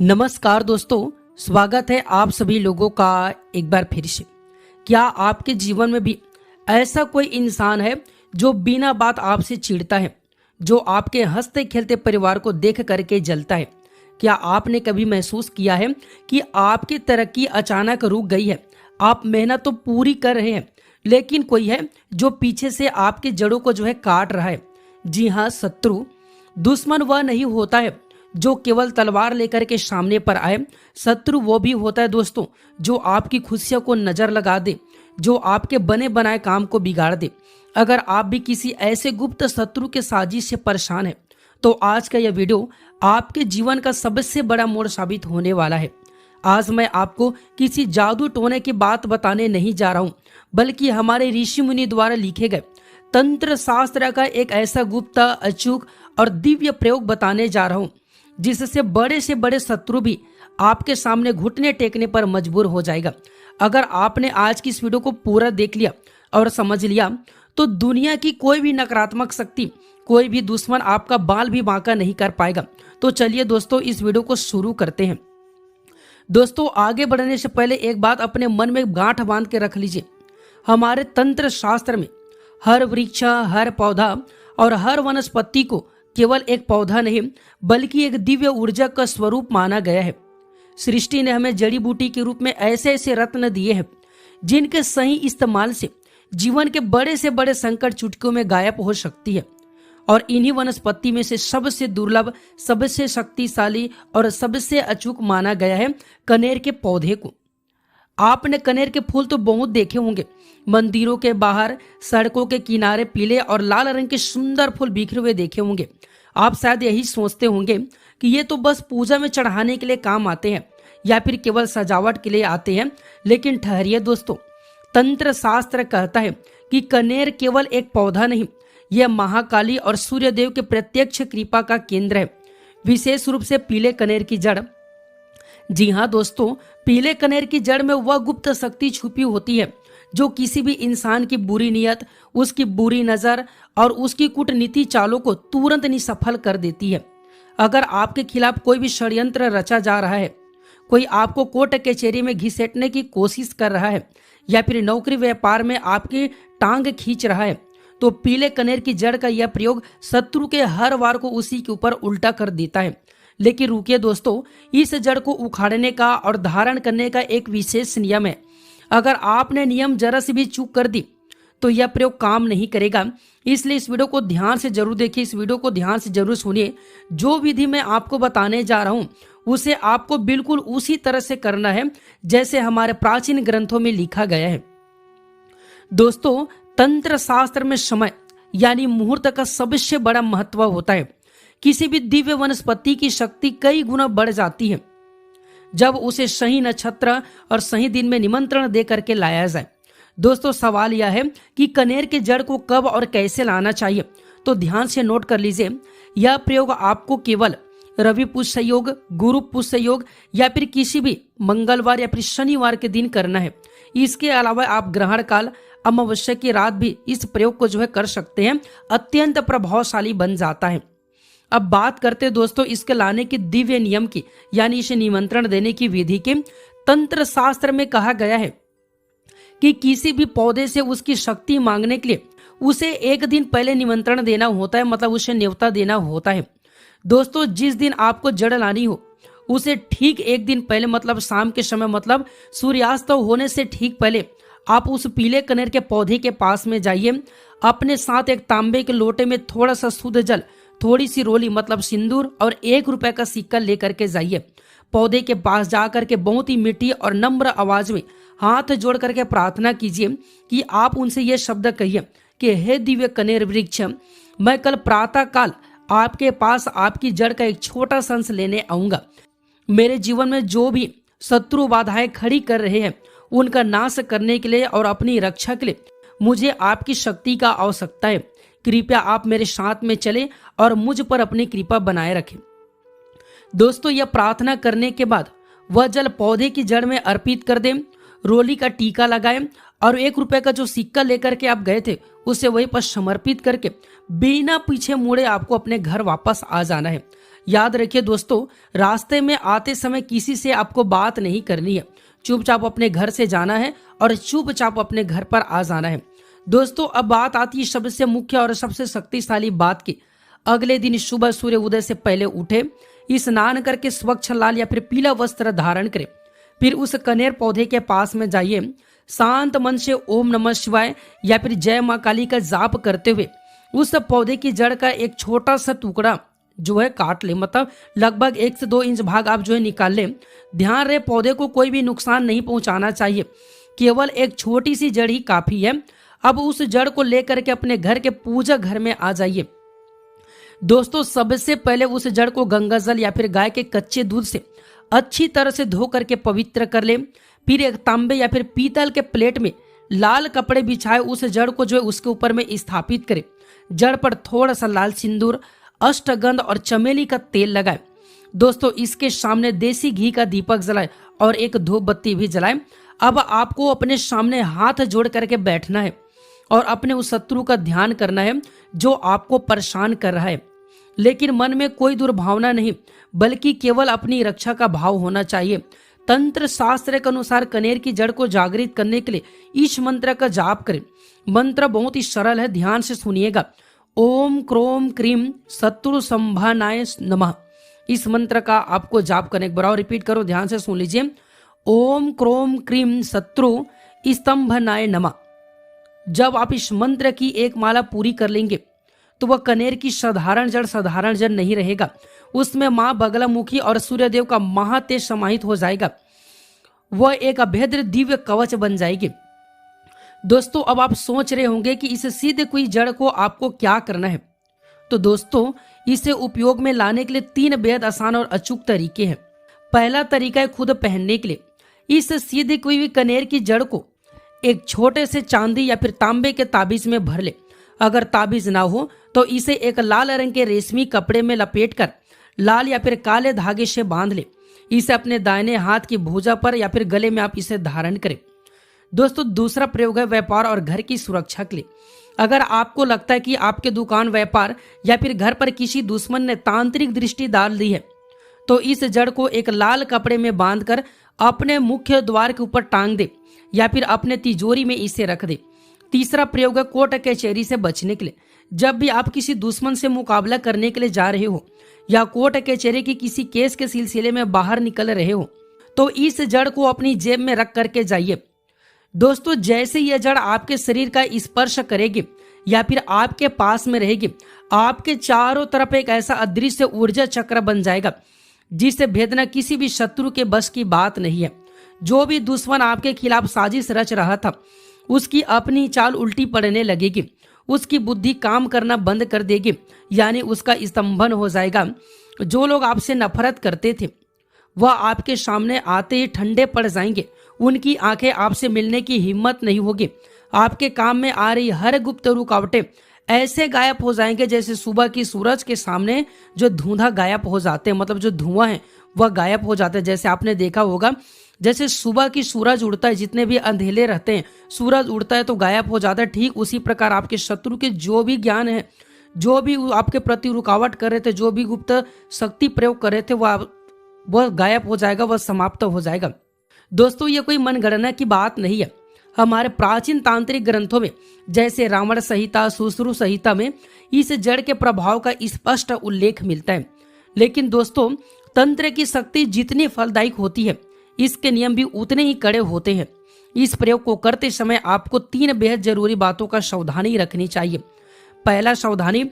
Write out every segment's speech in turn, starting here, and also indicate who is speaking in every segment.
Speaker 1: नमस्कार दोस्तों, स्वागत है आप सभी लोगों का एक बार फिर से। क्या आपके जीवन में भी ऐसा कोई इंसान है जो बिना बात आपसे चिढ़ता है, जो आपके हंसते खेलते परिवार को देख करके जलता है? क्या आपने कभी महसूस किया है कि आपकी तरक्की अचानक रुक गई है? आप मेहनत तो पूरी कर रहे हैं, लेकिन कोई है जो पीछे से आपकी जड़ों को काट रहा है। जी हाँ, शत्रु। दुश्मन वह नहीं होता है जो केवल तलवार लेकर के सामने पर आए। शत्रु वो भी होता है दोस्तों जो आपकी खुशियों को नजर लगा दे, जो आपके बने बनाए काम को बिगाड़ दे। अगर आप भी किसी ऐसे गुप्त शत्रु के साजिश से परेशान हैं, तो आज का यह वीडियो आपके जीवन का सबसे बड़ा मोड़ साबित होने वाला है। आज मैं आपको किसी जादू टोने की बात बताने नहीं जा रहा हूं, बल्कि हमारे ऋषि मुनि द्वारा लिखे गए तंत्र शास्त्र का एक ऐसा गुप्त, अचूक और दिव्य प्रयोग बताने जा रहा हूं, जिससे बड़े से बड़े शत्रु भी आपके सामने घुटने टेकने पर मजबूर हो जाएगा। अगर आपने आज की इस वीडियो को पूरा देख लिया और समझ लिया, तो दुनिया की कोई भी नकारात्मक शक्ति, कोई भी दुश्मन आपका बाल भी बांका नहीं कर पाएगा। तो चलिए दोस्तों, इस वीडियो को शुरू करते हैं। दोस्तों, आगे बढ़ने से पहले एक बात अपने मन में गांठ बांध के रख लीजिए। हमारे तंत्र शास्त्र में हर वृक्ष, हर पौधा और हर वनस्पति को केवल एक पौधा नहीं, बल्कि एक दिव्य ऊर्जा का स्वरूप माना गया है। सृष्टि ने हमें जड़ी बूटी के रूप में ऐसे ऐसे रत्न दिए हैं, जिनके सही इस्तेमाल से जीवन के बड़े से बड़े संकट चुटकियों में गायब हो सकती है। और इन्हीं वनस्पति में से सबसे दुर्लभ, सबसे शक्तिशाली और सबसे अचूक माना गया है कनेर के पौधे को। आपने कनेर के फूल तो बहुत देखे होंगे। मंदिरों के बाहर, सड़कों के किनारे पीले और लाल रंग के सुंदर फूल बिखरे हुए देखे होंगे। आप शायद यही सोचते होंगे कि ये तो बस पूजा में चढ़ाने के लिए काम आते हैं, या फिर केवल सजावट के लिए आते हैं। लेकिन ठहरिए दोस्तों, तंत्र शास्त्र कहता है कि कनेर केवल एक पौधा नहीं, यह महाकाली और सूर्यदेव के प्रत्यक्ष कृपा का केंद्र है। विशेष रूप से पीले कनेर की जड़। जी हाँ दोस्तों, पीले कनेर की जड़ में वह गुप्त शक्ति छुपी होती है जो किसी भी इंसान की बुरी नीयत, उसकी बुरी नजर और उसकी कूटनीति चालों को तुरंत निसफल कर देती है। अगर आपके खिलाफ कोई भी षड्यंत्र रचा जा रहा है, कोई आपको कोर्ट कचहरी में घसीटने की कोशिश कर रहा है, या फिर नौकरी व्यापार में आपकी टांग खींच रहा है, तो पीले कनेर की जड़ का यह प्रयोग शत्रु के हर वार को उसी के ऊपर उल्टा कर देता है। लेकिन रुकिए दोस्तों, इस जड़ को उखाड़ने का और धारण करने का एक विशेष नियम है। अगर आपने नियम जरा से भी चूक कर दी, तो यह प्रयोग काम नहीं करेगा। इसलिए इस वीडियो को ध्यान से जरूर देखिए, इस वीडियो को ध्यान से जरूर सुनिए। जो विधि मैं आपको बताने जा रहा हूं, उसे आपको बिल्कुल उसी तरह से करना है जैसे हमारे प्राचीन ग्रंथों में लिखा गया है। दोस्तों, तंत्र शास्त्र में समय यानी मुहूर्त का सबसे बड़ा महत्व होता है। किसी भी दिव्य वनस्पति की शक्ति कई गुना बढ़ जाती है जब उसे सही नक्षत्र और सही दिन में निमंत्रण दे करके लाया जाए। दोस्तों, सवाल यह है कि कनेर के जड़ को कब और कैसे लाना चाहिए, तो ध्यान से नोट कर लीजिए। यह प्रयोग आपको केवल रवि पुष्य योग, गुरु पुष्य योग या फिर किसी भी मंगलवार या फिर शनिवार के दिन करना है। इसके अलावा आप ग्रहण काल, अमावस्या की रात भी इस प्रयोग को कर सकते हैं। अत्यंत प्रभावशाली बन जाता है। अब बात करते हैं दोस्तों इसके लाने के दिव्य नियम की, यानी इसे निमंत्रण देने की विधि के। तंत्र शास्त्र में कहा गया है कि किसी भी पौधे से उसकी शक्ति मांगने के लिए उसे एक दिन पहले निमंत्रण देना होता है, मतलब उसे न्योता देना होता है। दोस्तों, जिस दिन आपको जड़ लानी हो, उसे ठीक एक दिन पहले, मतलब शाम के समय, मतलब सूर्यास्त होने से ठीक पहले आप उस पीले कनेर के पौधे के पास में जाइए। अपने साथ एक तांबे के लोटे में थोड़ा सा शुद्ध जल, थोड़ी सी रोली मतलब सिंदूर और ₹1 का सिक्का लेकर के जाइए। पौधे के पास जाकर के बहुत ही मीठी और नम्र आवाज में हाथ जोड़ करके प्रार्थना कीजिए कि आप उनसे ये शब्द कहिए कि हे दिव्य कनेर वृक्ष, मैं कल प्रातः काल आपके पास आपकी जड़ का एक छोटा सा अंश लेने आऊंगा। मेरे जीवन में जो भी शत्रु बाधाएं खड़ी कर रहे हैं, उनका नाश करने के लिए और अपनी रक्षा के लिए मुझे आपकी शक्ति का आवश्यकता है। कृपया आप मेरे साथ में चले और मुझ पर अपनी कृपा बनाए रखें। दोस्तों, यह प्रार्थना करने के बाद वह जल पौधे की जड़ में अर्पित कर दें, रोली का टीका लगाएं और ₹1 का जो सिक्का लेकर के आप गए थे उसे वहीं पर समर्पित करके बिना पीछे मुड़े आपको अपने घर वापस आ जाना है। याद रखिए दोस्तों, रास्ते में आते समय किसी से आपको बात नहीं करनी है। चुपचाप अपने घर से जाना है और चुपचाप अपने घर पर आ जाना है। दोस्तों, अब बात आती है सबसे मुख्य और सबसे शक्तिशाली बात की। अगले दिन सुबह सूर्य उदय से पहले उठे, स्नान करके स्वच्छ लाल या फिर पीला वस्त्र धारण करें। फिर उस कनेर पौधे के पास में जाइए, शांत मन से ओम नमः शिवाय या फिर जय मां काली का जाप करते हुए उस पौधे की जड़ का एक छोटा सा टुकड़ा जो है काट ले, मतलब लगभग 1 से 2 इंच भाग आप जो है निकाल ले। ध्यान रहे, पौधे को कोई भी नुकसान नहीं पहुंचाना चाहिए, केवल एक छोटी सी जड़ ही काफी है। अब उस जड़ को लेकर के अपने घर के पूजा घर में आ जाइए। दोस्तों, सबसे पहले उस जड़ को गंगा जल या फिर गाय के कच्चे दूध से अच्छी तरह से धो करके पवित्र कर ले। फिर एक तांबे या फिर पीतल के प्लेट में लाल कपड़े बिछाए उस जड़ को जो है उसके ऊपर में स्थापित करे। जड़ पर थोड़ा सा लाल सिंदूर, अष्टगंध और चमेली का तेल लगाए। दोस्तों, इसके सामने देसी घी का दीपक जलाए और एक धूप बत्ती भी जलाए। अब आपको अपने सामने हाथ जोड़ करके बैठना है और अपने उस शत्रु का ध्यान करना है जो आपको परेशान कर रहा है, लेकिन मन में कोई दुर्भावना नहीं, बल्कि केवल अपनी रक्षा का भाव होना चाहिए। तंत्र शास्त्र के अनुसार कनेर की जड़ को जागृत करने के लिए इस मंत्र का जाप करें। मंत्र बहुत ही सरल है, ध्यान से सुनिएगा। ओम क्रोम क्रीम शत्रु संभानाय नमः। इस मंत्र का आपको जाप करने एक बार रिपीट करो, ध्यान से सुन लीजिए। ओम क्रोम क्रीम शत्रु स्तंभनाय नमः। जब आप इस मंत्र की एक माला पूरी कर लेंगे तो वह कनेर की साधारण जड़ नहीं रहेगा, उसमें मां बगलामुखी और सूर्यदेव का महातेज समाहित हो जाएगा। वह एक अभेद्य दिव्य कवच बन जाएगी। दोस्तों, अब आप सोच रहे होंगे कि इस सिद्ध हुई जड़ को आपको क्या करना है। तो दोस्तों, इसे उपयोग में लाने के लिए 3 बेहद आसान और अचूक तरीके हैं। पहला तरीका है खुद पहनने के लिए। इस सिद्ध हुई कनेर की जड़ को एक छोटे से चांदी या फिर तांबे के ताबीज में भर ले। अगर ताबीज ना हो तो इसे एक लाल रंग के रेशमी कपड़े में लपेटकर लाल या फिर काले धागे से बांध ले। इसे अपने दाहिने हाथ की भुजा पर या फिर गले में आप इसे धारण करें। दोस्तों, दूसरा प्रयोग है व्यापार और घर की सुरक्षा के लिए। अगर आपको लगता है कि आपके दुकान, व्यापार या फिर घर पर किसी दुश्मन ने तांत्रिक दृष्टि डाल दी है, तो इस जड़ को एक लाल कपड़े में बांधकर अपने मुख्य द्वार के ऊपर टांग दे या फिर अपने तिजोरी में इसे रख दे। तीसरा प्रयोग है कोर्ट कचहरी से बचने के लिए। जब भी आप किसी दुश्मन से मुकाबला करने के लिए जा रहे हो या कोर्ट कचहरी की किसी केस के सिलसिले में बाहर निकल रहे हो, तो इस जड़ को अपनी जेब में रख करके जाइए। दोस्तों, जैसे यह जड़ आपके शरीर का स्पर्श करेगी या फिर आपके पास में रहेगी, आपके चारों तरफ एक ऐसा अदृश्य ऊर्जा चक्र बन जाएगा जिसे भेदना किसी भी शत्रु के बस की बात नहीं है। जो भी दुश्मन आपके खिलाफ साजिश रच रहा था, उसकी अपनी चाल उल्टी पड़ने लगेगी, उसकी बुद्धि काम करना बंद कर देगी, यानी उसका स्तंभन हो जाएगा। जो लोग आपसे नफरत करते थे वह आपके सामने आते ही ठंडे पड़ जाएंगे, उनकी आंखें आपसे मिलने की हिम्मत नहीं होगी। आपके काम में आ रही हर गुप्त रुकावटें ऐसे गायब हो जाएंगे जैसे सुबह की सूरज के सामने जो धुंधा गायब हो जाते हैं, मतलब जो धुआं है वह गायब हो जाता है। जैसे आपने देखा होगा, जैसे सुबह की सूरज उड़ता है, जितने भी अंधेले रहते हैं, सूरज उड़ता है तो गायब हो जाता है। ठीक उसी प्रकार आपके शत्रु के जो भी ज्ञान है, जो भी आपके प्रति रुकावट कर रहे थे, जो भी गुप्त शक्ति प्रयोग कर रहे थे, वह गायब हो जाएगा, वह समाप्त हो जाएगा। दोस्तों, ये कोई मनगणना की बात नहीं है। हमारे प्राचीन तांत्रिक ग्रंथों में जैसे रावण संहिता, सुश्रु संहिता में इस जड़ के प्रभाव का स्पष्ट उल्लेख मिलता है। लेकिन दोस्तों, तंत्र की शक्ति जितनी फलदायक होती है, इसके नियम भी उतने ही कड़े होते हैं। इस प्रयोग को करते समय आपको 3 बेहद जरूरी बातों का सावधानी रखनी चाहिए। पहला सावधानी,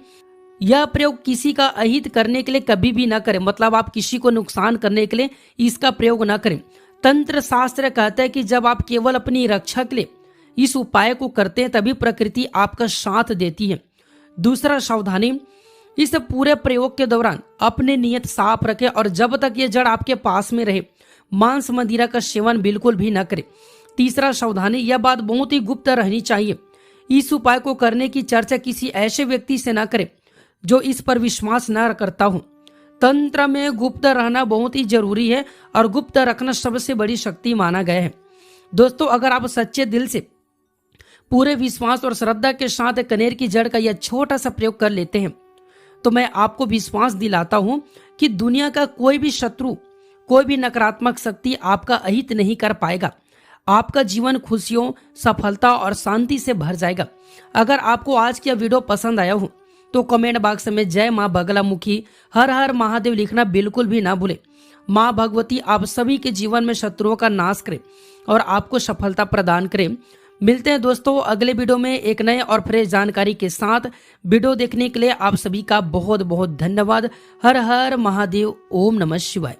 Speaker 1: यह प्रयोग किसी का अहित करने के लिए कभी भी ना करें, मतलब आप किसी को नुकसान करने के लिए इसका प्रयोग ना करें। तंत्र शास्त्र कहता है कि जब आप केवल अपनी रक्षा के लिए इस उपाय को करते हैं तभी प्रकृति आपका साथ देती है। दूसरा सावधानी, इस पूरे प्रयोग के दौरान अपने नियत साफ रखें और जब तक ये जड़ आपके पास में रहे मांस मदिरा का सेवन बिल्कुल भी न करें। तीसरा सावधानी, यह बात बहुत ही गुप्त रहनी चाहिए। इस उपाय को करने की चर्चा किसी ऐसे व्यक्ति से न करें जो इस पर विश्वास न करता हो। तंत्र में गुप्त रहना बहुत ही जरूरी है और गुप्त रखना सबसे बड़ी शक्ति माना गया है। दोस्तों, अगर आप सच्चे दिल से पूरे विश्वास और श्रद्धा के साथ कनेर की जड़ का यह छोटा सा प्रयोग कर लेते हैं तो मैं आपको विश्वास दिलाता हूं कि दुनिया का कोई भी शत्रु, कोई भी नकारात्मक शक्ति आपका अहित नहीं कर पाएगा। आपका जीवन खुशियों, सफलता और शांति से भर जाएगा। अगर आपको आज की यह वीडियो पसंद आया हो तो कमेंट बॉक्स में जय मां बगलामुखी हर हर महादेव लिखना बिल्कुल भी ना भूले। मां भगवती आप सभी के जीवन में शत्रुओं का नाश करे और आपको सफलता प्रदान करे। मिलते हैं दोस्तों अगले वीडियो में एक नए और फ्रेश जानकारी के साथ। वीडियो देखने के लिए आप सभी का बहुत बहुत धन्यवाद। हर हर महादेव। ओम नमः शिवाय।